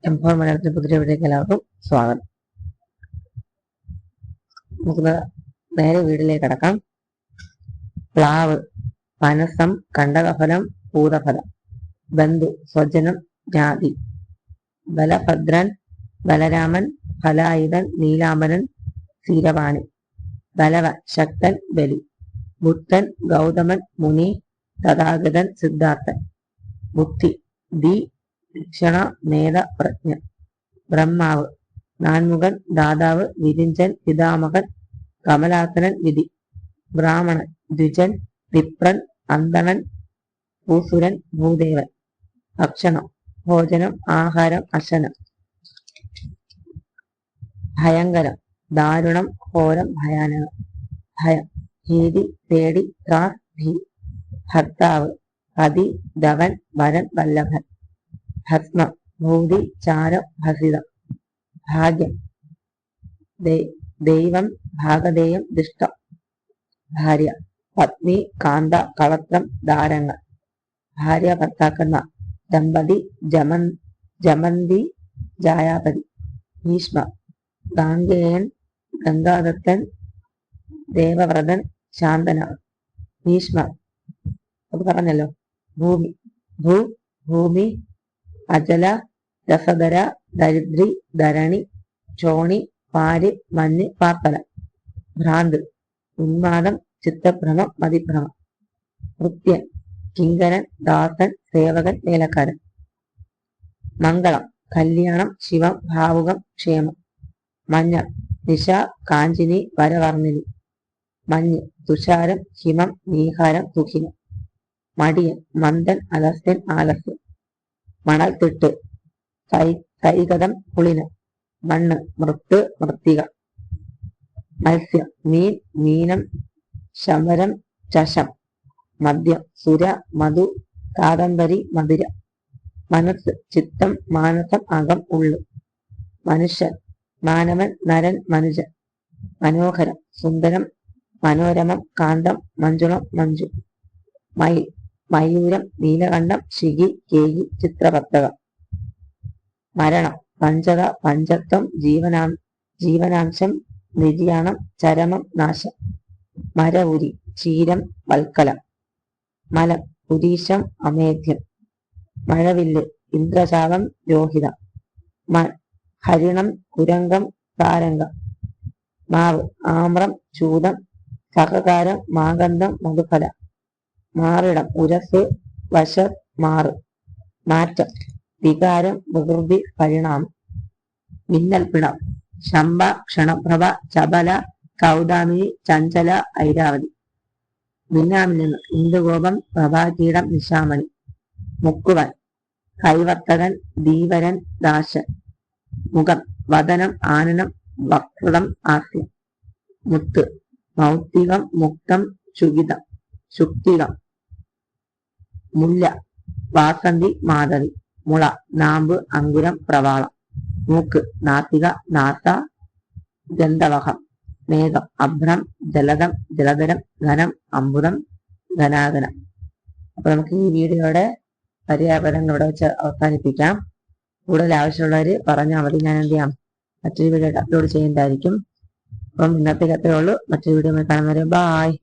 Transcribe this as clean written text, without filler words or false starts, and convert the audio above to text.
M4 മലയാളത്തിൽ പുതിയ വീഡിയോയിലേക്ക് എല്ലാവർക്കും സ്വാഗതം. നമുക്ക് നേരെ വീട്ടിലേക്ക് കടക്കാം. പ്ലാവ്, പനസം, കണ്ടകഫലം, പൂതഫലം. ബന്ധു, സ്വജനം, ജാതി. ബലഭദ്രൻ, ബലരാമൻ, ഫലായുധൻ, നീലാംബരൻ, സ്ഥിരവാണി. ബലവൻ, ശക്തൻ, ബലി. ബുദ്ധൻ, ഗൗതമൻ, മുനി, തഥാഗതൻ, സിദ്ധാർത്ഥൻ. ബുദ്ധി, ദി, ശിക്ഷണ, മേധ, പ്രജ്ഞ. ബ്രഹ്മാവ്, നാൻമുഖൻ, ദാതാവ്, വിരിഞ്ചൻ, പിതാമഹൻ, കമലാസനൻ, വിധി. ബ്രാഹ്മണൻ, ദ്വിജൻ, വിപ്രൻ, അന്തണൻ, ഭൂസുരൻ, ഭൂദേവൻ. ഭക്ഷണം, ഭോജനം, ആഹാരം, അശനം. ഭയങ്കരം, ദാരുണം, ഘോരം, ഭയാനകം. ഭയം, ഭീതി, പേടി, ത്രാസ്, ഭീ. ഭർത്താവ്, പതി, ധവൻ, വരൻ, വല്ലഭൻ. ഭസ്മം, ഭൂതി, ചാരം, ഭസിതം. ഭാഗ്യം, ദൈവം, ഭാഗധേയം, ദിഷ്ടം. ഭാര്യ, പത്നി, കാന്ത, കളത്രം, ധാരങ്ങൾ. ഭാര്യ ഭർത്താക്കന്മാർ, ദമ്പതി, ജമന്തി, ജായാപതി. ഭീഷ്മ, ഗാംഗേയൻ, ഗംഗാദത്തൻ, ദേവവ്രതൻ, ശാന്തനാവ്. ഭീഷ്മ അത് പറഞ്ഞല്ലോ. ഭൂമി, ഭൂമി, അജല, രസധര, ദരിദ്രി, ധരണി, ചോണി, പാരി, മഞ്ഞ്, പാർപ്പല. ഭ്രാന്ത്, ഉന്മാദം, ചിത്തഭ്രമം, മതിഭ്രമം. വൃത്യൻ, കിങ്കരൻ, ദാസൻ, സേവകൻ, വേലക്കാരൻ. മംഗളം, കല്യാണം, ശിവം, ഭാവുകം, ക്ഷേമം. മഞ്ഞൾ, നിശ, കാഞ്ചിനി, വരവർണിനി. മഞ്ഞ്, തുഷാരം, ഹിമം, നീഹാരം, സുഖിനം. മടിയൻ, മന്ദൻ, അലസ്യൻ, ആലസ്യം. മണൽത്തിട്ട്, കൈകതം, പുളിനം. മണ്ണ്, മൃത്ത്, മൃത്തിക. മത്സ്യം, മീൻ, മീനം, ശമരം, ചഷം. മദ്യം, സുര, മധു, കാദംബരി, മധുര. മനസ്സ്, ചിത്തം, മാനസം, അകം, ഉള്ളു. മനുഷ്യൻ, മാനവൻ, നരൻ, മനുജൻ. മനോഹരം, സുന്ദരം, മനോരമം, കാന്തം, മഞ്ജുളം, മഞ്ജു. മയിൽ, മയൂരം, നീലകണ്ഠം, ശിഖി, കേകി, ചിത്രപത്തകം. മരണം, പഞ്ചത, പഞ്ചത്വം, ജീവനാംശം, നിര്യാണം, ചരമം, നാശം. മരവുരി, ക്ഷീരം, വൽക്കലം. മലം, പുരീശം, അമേധ്യം. മഴവില്ല്, ഇന്ദ്രശാപം, രോഹിതം. ഹരിണം, കുരംഗം, സാരംഗം. മാവ്, ആമ്രം, ചൂതം, സഹകാരം, മാഗന്ധം, മധുഫല. മാറിടം, ഉരസ്, വശർ, മാറ്. മാറ്റം, വികാരം, വികൃതി, പരിണാമം. മിന്നൽ പിണം, ശംഭ, ക്ഷണപ്രഭ, ചപല, കൗദാമിനി, ചഞ്ചല, ഐരാവതി. മിന്നാമിന്ന്, ഇന്ദുഗോപം, പ്രഭാകീടം, നിശാമണി. മുക്കുവൻ, കൈവർത്തകൻ, ധീവരൻ, ദാശൻ. മുഖം, വദനം, ആനനം, വക്രം, ആസ്യം. മുത്ത്, മൗക്തികം, മുക്തം, ശുകിതം, ശുക്തികം. മുല്ല, വാസന്തി, മാധവി. മുള, നാമ്പ്, അങ്കുരം, പ്രവാളം. മൂക്ക്, നാസിക, നാസ, ഗന്ധവഹം. മേഘം, അഭ്രം, ജലദം, ജലധരം, ഘനം, അമ്പുതം, ഘനാഘനം. അപ്പൊ നമുക്ക് ഈ വീഡിയോയുടെ പര്യാപദങ്ങൾ ഇവിടെ വെച്ച് അവസാനിപ്പിക്കാം. കൂടുതൽ ആവശ്യമുള്ളവര് പറഞ്ഞാൽ മതി, ഞാൻ എന്ത് ചെയ്യാം, മറ്റൊരു വീഡിയോ അപ്ലോഡ് ചെയ്യുന്നതായിരിക്കും. അപ്പം ഇന്നത്തേക്ക് അത്രേ ഉള്ളൂ. മറ്റൊരു വീഡിയോ കാണുന്നവരെ ബായ്.